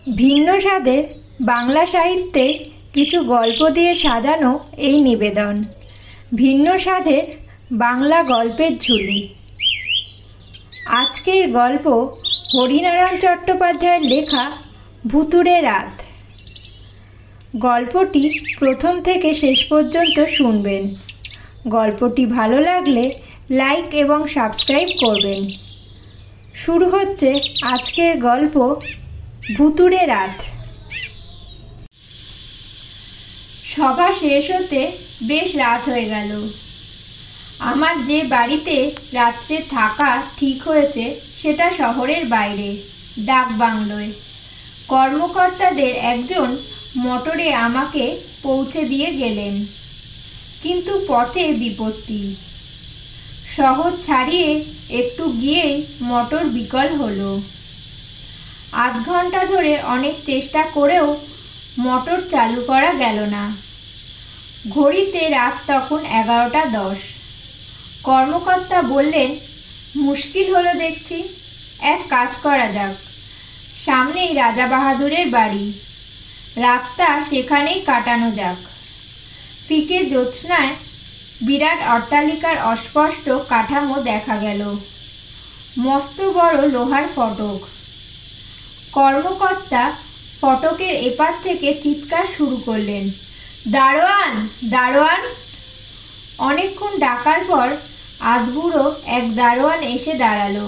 ভিন্ন স্বাদের বাংলা সাহিত্যে কিছু গল্প দিয়ে সাজানো এই নিবেদন। ভিন্ন স্বাদের বাংলা গল্পের ঝুলি। আজকের গল্প হরিনারায়ণ চট্টোপাধ্যায়ের লেখা ভুতুড়ে রাত। গল্পটি প্রথম থেকে শেষ পর্যন্ত শুনবেন। গল্পটি ভালো লাগলে লাইক এবং সাবস্ক্রাইব করবেন। শুরু হচ্ছে আজকের গল্প ভুতুড়ে রাত। সভা শেষ হতে বেশ রাত হয়ে গেল। আমার যে বাড়িতে রাত্রে থাকা ঠিক হয়েছে সেটা শহরের বাইরে, ডাক বাংলোয়। কর্মকর্তাদের একজন মোটরে আমাকে পৌঁছে দিয়ে গেলেন, কিন্তু পথে বিপত্তি। শহর ছাড়িয়ে একটু গিয়েই মোটর বিকল হলো। আধ ঘন্টা ধরে অনেক চেষ্টা করেও মোটর চালু করা গেল না। ঘড়িতে রাত তখন 11:10। কর্মকর্তা বললেন, মুশকিল হলো দেখছি, এক কাজ করা যাক। সামনেই রাজা বাহাদুরের বাড়ি, রাতটা সেখানেই কাটানো যাক। ফিকে জ্যোৎস্নায় বিরাট অট্টালিকার অস্পষ্ট কাঠামো দেখা গেল, মস্ত বড় লোহার ফটক। কর্মকর্তা ফটকের এপার থেকে চিৎকার শুরু করলেন, দারোয়ান, দারোয়ান। অনেকক্ষণ ডাকার পর আধবুড়ো এক দারোয়ান এসে দাঁড়ালো।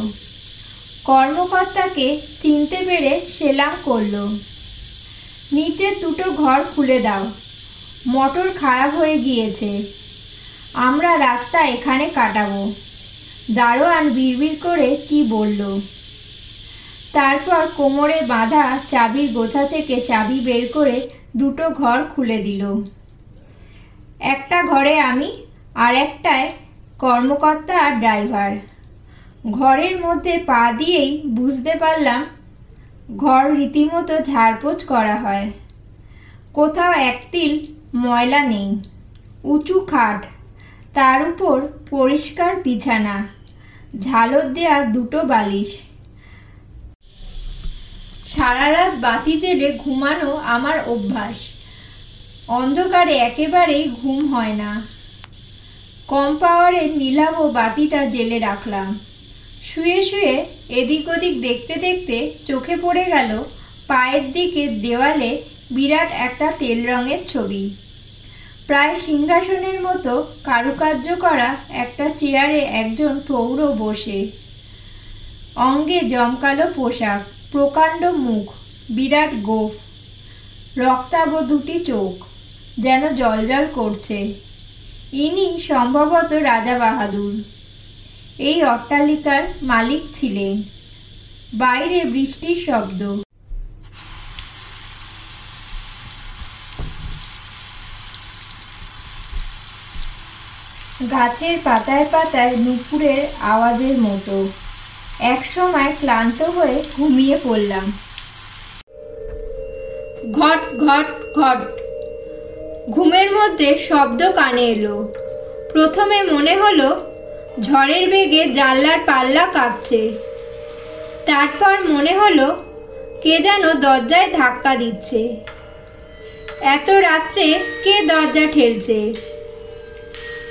কর্মকর্তাকে চিনতে পেরে সেলাম করল। নিচের দুটো ঘর খুলে দাও, মোটর খারাপ হয়ে গিয়েছে, আমরা রাতটা এখানে কাটাবো। দারোয়ান বিড়বিড় করে কি বলল। তারপর কোমরে বাঁধা চাবির গোছা থেকে চাবি বের করে দুটো ঘর খুলে দিল। একটা ঘরে আমি, আর একটায় কর্মকর্তা আর ড্রাইভার। ঘরের মধ্যে পা দিয়েই বুঝতে পারলাম ঘর রীতিমতো ঝাড়পোছ করা হয়। কোথাও একটিল ময়লা নেই। উঁচু খাট, তার উপর পরিষ্কার বিছানা, ঝালর দেয়া দুটো বালিশ। সারা রাত বাতি জেলে ঘুমানো আমার অভ্যাস। অন্ধকারে একেবারেই ঘুম হয় না। কম পাওয়ারের নীলাভ বাতিটা জেলে রাখলাম। শুয়ে শুয়ে এদিক ওদিক দেখতে দেখতে চোখে পড়ে গেল পায়ের দিকে দেওয়ালে বিরাট একটা তেল রঙের ছবি। প্রায় সিংহাসনের মতো কারুকার্য করা একটা চেয়ারে একজন প্রৌঢ় বসে। অঙ্গে জমকালো পোশাক, প্রকাণ্ড মুখ, বিরাট গোঁফ, রক্তাভ দুটি চোখ, যেন জ্বলজ্বল করছে। ইনি সম্ভবত রাজা বাহাদুর, এই অট্টালিকার মালিক ছিলেন। বাইরে বৃষ্টির শব্দ। গাছের পাতায় পাতায় নুপুরের আওয়াজের মতো। একসময় ক্লান্ত হয়ে ঘুমিয়ে পড়লাম। ঘট ঘট ঘট। ঘুমের মধ্যে শব্দ কানে এলো। প্রথমে মনে হলো ঝড়ের বেগে জানলার পাল্লা কাঁপছে। তারপর মনে হলো কে যেন দরজায় ধাক্কা দিচ্ছে। এত রাত্রে কে দরজা ঠেলছে?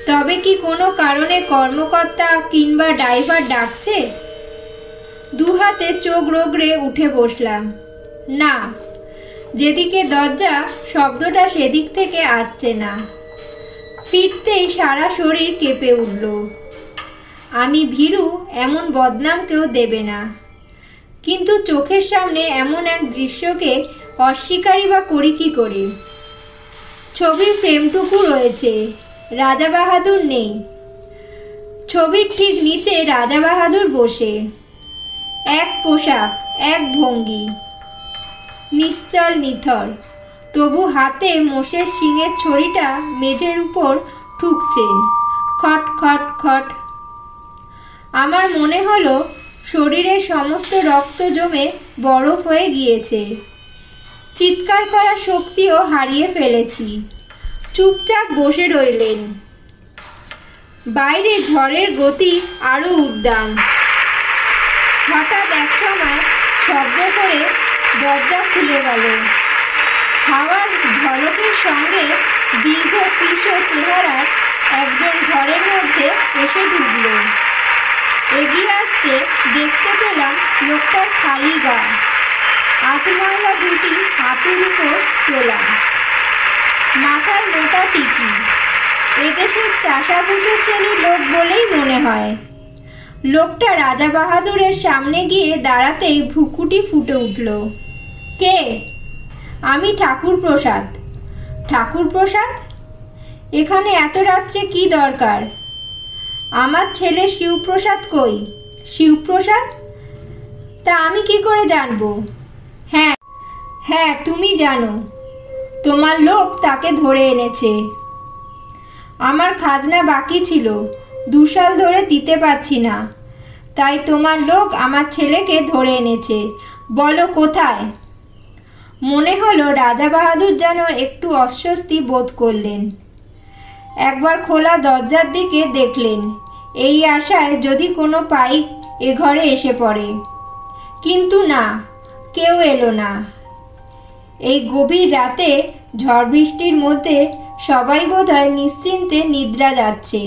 তবে কি কোনো কারণে কর্মকর্তা কিংবা ড্রাইভার ডাকছে? দুহাতে চোখ রগড়ে উঠে বসলাম। না, যেদিকে দরজা, শব্দটা সেদিক থেকে আসছে না। ফিরতেই সারা শরীর কেঁপে উঠল। আমি ভীরু, এমন বদনাম কেউ দেবে না, কিন্তু চোখের সামনে এমন এক দৃশ্যকে অস্বীকারই বা করি কি করে? ছবির ফ্রেমটুকু রয়েছে, রাজা বাহাদুর নেই। ছবির ঠিক নিচে রাজা বাহাদুর বসে, এক পোশাক, এক ভঙ্গি, নিশ্চল নিথর, তবু হাতে মোষের শিঙের ছড়িটা মেঝের উপর ঠুকছেন, খট খট খট। আমার মনে হলো শরীরের সমস্ত রক্ত জমে বরফ হয়ে গিয়েছে। চিৎকার করার শক্তিও হারিয়ে ফেলেছি। চুপচাপ বসে রইলেন। বাইরে ঝড়ের গতি আরো উদ্দাম। হঠাৎ এক সময় শব্দ করে দরজা খুলে গেল। হাওয়ার ঝলকের সঙ্গে দীর্ঘ কৃষ চেহারার একজন ঘরের মধ্যে এসে ঢুকল। এগিয়ে আসতে দেখতে পেলাম লোকটার খালি গা, আতময়লা দুটি হাতের উপর তোলা, মাথায় মোটা টিকি। এদেশের চাষাভুষো শ্রেণীর লোক বলেই মনে হয়। লোকটা রাজা বাহাদুরের সামনে গিয়ে দাঁড়াতেই ভ্রুকুটি ফুটে উঠল। কে? আমি ঠাকুর প্রসাদ। ঠাকুর প্রসাদ? এখানে এত রাত্রে কি দরকার? আমার ছেলে শিবপ্রসাদ কই? শিবপ্রসাদ? তা আমি কি করে জানবো? হ্যাঁ হ্যাঁ, তুমি জানো, তোমার লোক তাকে ধরে এনেছে। আমার খাজনা বাকি ছিল, 2 সাল ধরে দিতে পারছি না, তাই তোমার লোক আমার ছেলেকে ধরে এনেছে। বলো কোথায়? মনে হলো রাজা বাহাদুর যেন একটু অস্বস্তি বোধ করলেন। একবার খোলা দরজার দিকে দেখলেন, এই আশায় যদি কোনো পাইক এ ঘরে এসে পড়ে। কিন্তু না, কেউ এলো না। এই গভীর রাতে ঝড় বৃষ্টির মধ্যে সবাই বোধহয় নিশ্চিন্তে নিদ্রা যাচ্ছে।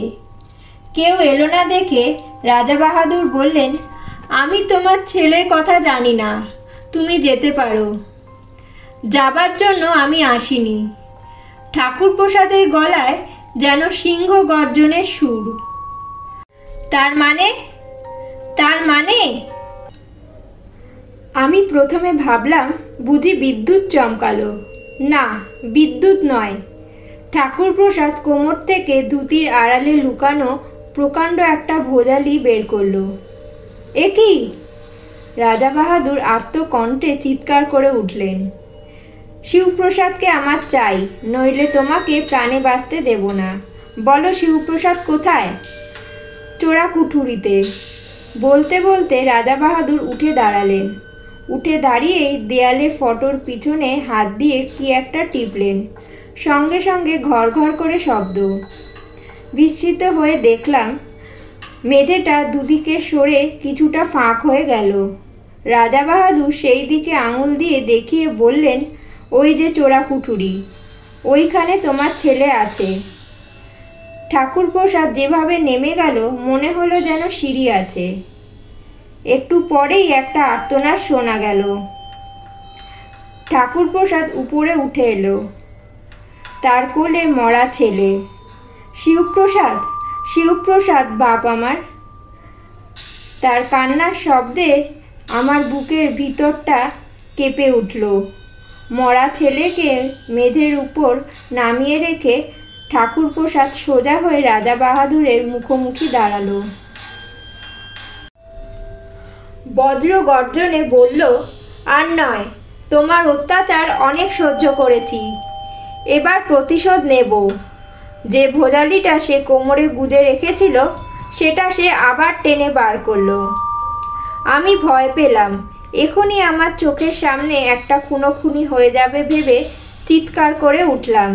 কেউ এলো না দেখে রাজা বাহাদুর বললেন, আমি তোমার ছেলের কথা জানি না, তুমি যেতে পারো। যাবার জন্য আমি আসিনি। ঠাকুর প্রসাদের গলায় যেন সিংহ গর্জনের সুর। তার মানে? তার মানে? আমি প্রথমে ভাবলাম বুঝি বিদ্যুৎ চমকালো। না, বিদ্যুৎ নয়। ঠাকুর প্রসাদ কোমর থেকে ধুতির আড়ালে লুকানো প্রকাণ্ড একটা ভোজালি বের করলো। এ কি? রাজা বাহাদুর আর্তকণ্ঠে চিৎকার করে উঠলেন, শিবপ্রসাদকে আমার চাই, নইলে তোমাকে প্রাণে বাঁচতে দেব না। বলো শিবপ্রসাদ কোথায়? চোরা কুঠুরিতে। বলতে বলতে রাজা বাহাদুর উঠে দাঁড়ালেন। উঠে দাঁড়িয়েই দেয়ালে ফটোর পিছনে হাত দিয়ে কি একটা টিপলেন। সঙ্গে সঙ্গে ঘর ঘর করে শব্দ। বিস্মিত হয়ে দেখলাম মেঝেটা দুদিকে সরে কিছুটা ফাঁক হয়ে গেল। রাজা বাহাদুর সেই দিকে আঙুল দিয়ে দেখিয়ে বললেন, ওই যে চোরা কুঠুরি, ওইখানে তোমার ছেলে আছে। ঠাকুর প্রসাদ যেভাবে নেমে গেল মনে হলো যেন সিঁড়ি আছে। একটু পরেই একটা আর্তনাদ শোনা গেল। ঠাকুর প্রসাদ উপরে উঠে এলো। তার কোলে মরা ছেলে। শিবপ্রসাদ, শিবপ্রসাদ বাপ আমার। তার কান্নার শব্দে আমার বুকের ভিতরটা কেঁপে উঠল। মরা ছেলেকে মেঝের উপর নামিয়ে রেখে ঠাকুর প্রসাদ সোজা হয়ে রাজা বাহাদুরের মুখোমুখি দাঁড়ালো। বজ্র গর্জনে বলল, আর নয়, তোমার অত্যাচার অনেক সহ্য করেছি, এবার প্রতিশোধ নেব। যে ভোজালিটা সে কোমরে গুজে রেখেছিল সেটা সে আবার টেনে বার করলো। আমি ভয় পেলাম, এখনই আমার চোখের সামনে একটা খুনোখুনি হয়ে যাবে ভেবে চিৎকার করে উঠলাম।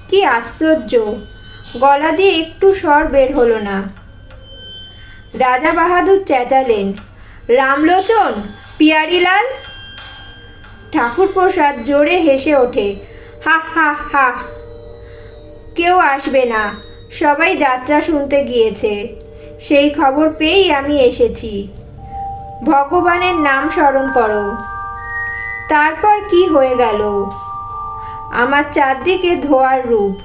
কি আশ্চর্য, গলা দিয়ে একটু স্বর বের হলো না। রাজা বাহাদুর চেঁচালেন, রামলোচন, পিয়ারিলাল। ঠাকুর প্রসাদ জোরে হেসে ওঠে, হা হা হা। কেউ আসবে না, সবাই যাত্রা শুনতে গিয়েছে, সেই খবর পেয়েই আমি এসেছি। ভগবানের নাম স্মরণ করো। তারপর কি হয়ে গেল? আমার চারদিকে ধোঁয়ার রূপ।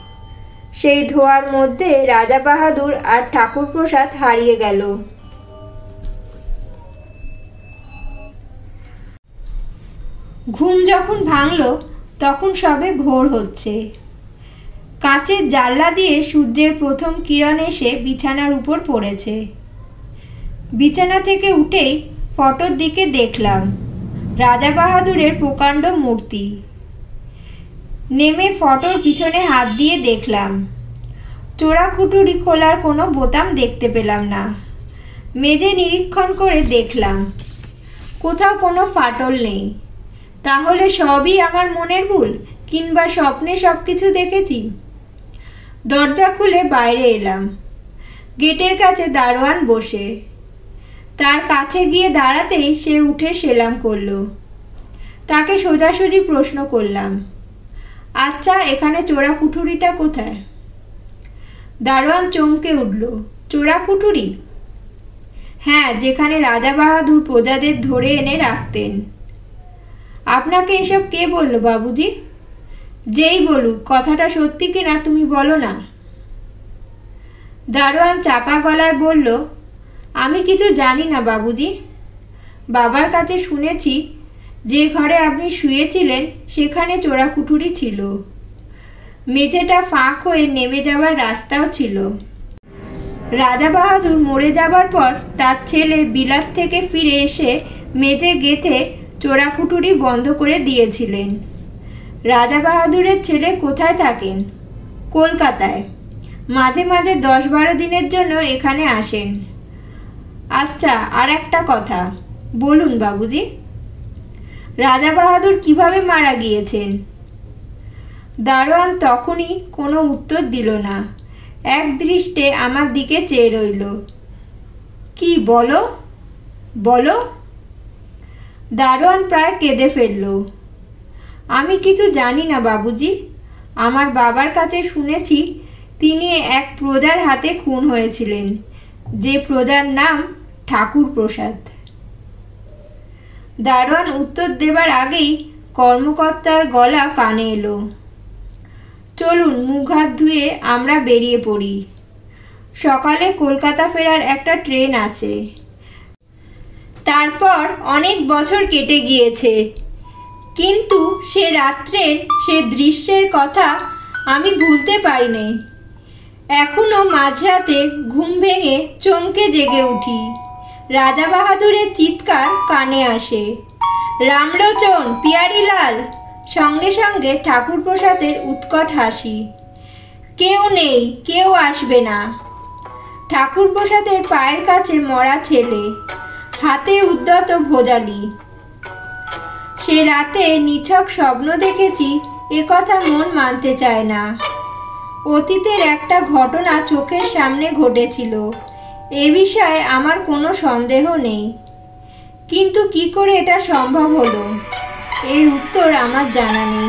সেই ধোঁয়ার মধ্যে রাজা বাহাদুর আর ঠাকুর প্রসাদ হারিয়ে গেল। ঘুম যখন ভাঙল তখন সবে ভোর হচ্ছে। কাচের জানলা দিয়ে সূর্যের প্রথম কিরণ এসে বিছানার উপর পড়েছে। বিছানা থেকে উঠেই ফটোর দিকে দেখলাম রাজা বাহাদুরের প্রকাণ্ড মূর্তি। নেমে ফটোর পিছনে হাত দিয়ে দেখলাম চোরা কুঠুরি খোলার কোনো বোতাম দেখতে পেলাম না। মেঝে নিরীক্ষণ করে দেখলাম কোথাও কোনো ফাটল নেই। তাহলে সবই আমার মনের ভুল, কিংবা স্বপ্নে সব কিছু দেখেছি। দরজা খুলে বাইরে এলাম। গেটের কাছে দারোয়ান বসে। তার কাছে গিয়ে দাঁড়াতেই সে উঠে সেলাম করলো। তাকে সোজাসুজি প্রশ্ন করলাম, আচ্ছা এখানে চোরা কুঠুরিটা কোথায়? দারোয়ান চমকে উঠল, চোরা কুঠুরি? হ্যাঁ, যেখানে রাজা বাহাদুর প্রজাদের ধরে এনে রাখতেন। আপনাকে এসব কে বলল বাবুজি? যেই বলুক, কথাটা সত্যি কিনা তুমি বলো না। দারোয়ান চাপা গলায় বলল, আমি কিছু জানি না বাবুজি। বাবার কাছে শুনেছি যে ঘরে আপনি শুয়েছিলেন সেখানে চোরা কুঠুরি ছিল। মেঝেটা ফাঁক হয়ে নেমে যাওয়ার রাস্তাও ছিল। রাজা বাহাদুর মরে যাবার পর তার ছেলে বিলাত থেকে ফিরে এসে মেঝে গেঁথে চোরা কুঠুরি বন্ধ করে দিয়েছিলেন। রাজা বাহাদুরের ছেলে কোথায় থাকেন? কলকাতায়। মাঝে মাঝে 10-12 দিনের জন্য এখানে আসেন। আচ্ছা, আর একটা কথা বলুন বাবুজি। রাজা বাহাদুর কিভাবে মারা গিয়েছেন? দারোয়ান তখনই কোনো উত্তর দিল না, এক দৃষ্টে আমার দিকে চেয়ে রইল। কি বলো বলো? দারোয়ান প্রায় কেঁদে ফেলল। আমি কিছু জানি না বাবুজি। আমার বাবার কাছে শুনেছি তিনি এক প্রজার হাতে খুন হয়েছিলেন, যে প্রজার নাম ঠাকুর প্রসাদ। দারোয়ান উত্তর দেবার আগেই কর্মকর্তার গলা কানে এলো, চলুন মুখ হাত ধুয়ে আমরা বেরিয়ে পড়ি। সকালে কলকাতা ফেরার একটা ট্রেন আছে। তারপর অনেক বছর কেটে গিয়েছে, কিন্তু সে রাত্রের সে দৃশ্যের কথা আমি ভুলতে পারিনি। এখনো মাঝরাতে ঘুম ভেঙে চমকে জেগে উঠি। রাজা বাহাদুরের চিৎকার কানে আসে, রামলোচন, পিয়ারিলাল। সঙ্গে সঙ্গে ঠাকুর প্রসাদের উৎকট হাসি, কেউ নেই, কেউ আসবে না। ঠাকুর প্রসাদের পায়ের কাছে মরা ছেলে, হাতে উদ্যত ভোজালি। সে রাতে নিছক স্বপ্ন দেখেছি এ কথা মন মানতে চায় না। অতীতের একটা ঘটনা চোখের সামনে ঘটেছিল, এ বিষয়ে আমার কোনো সন্দেহ নেই, কিন্তু কি করে এটা সম্ভব হলো এর উত্তর আমার জানা নেই।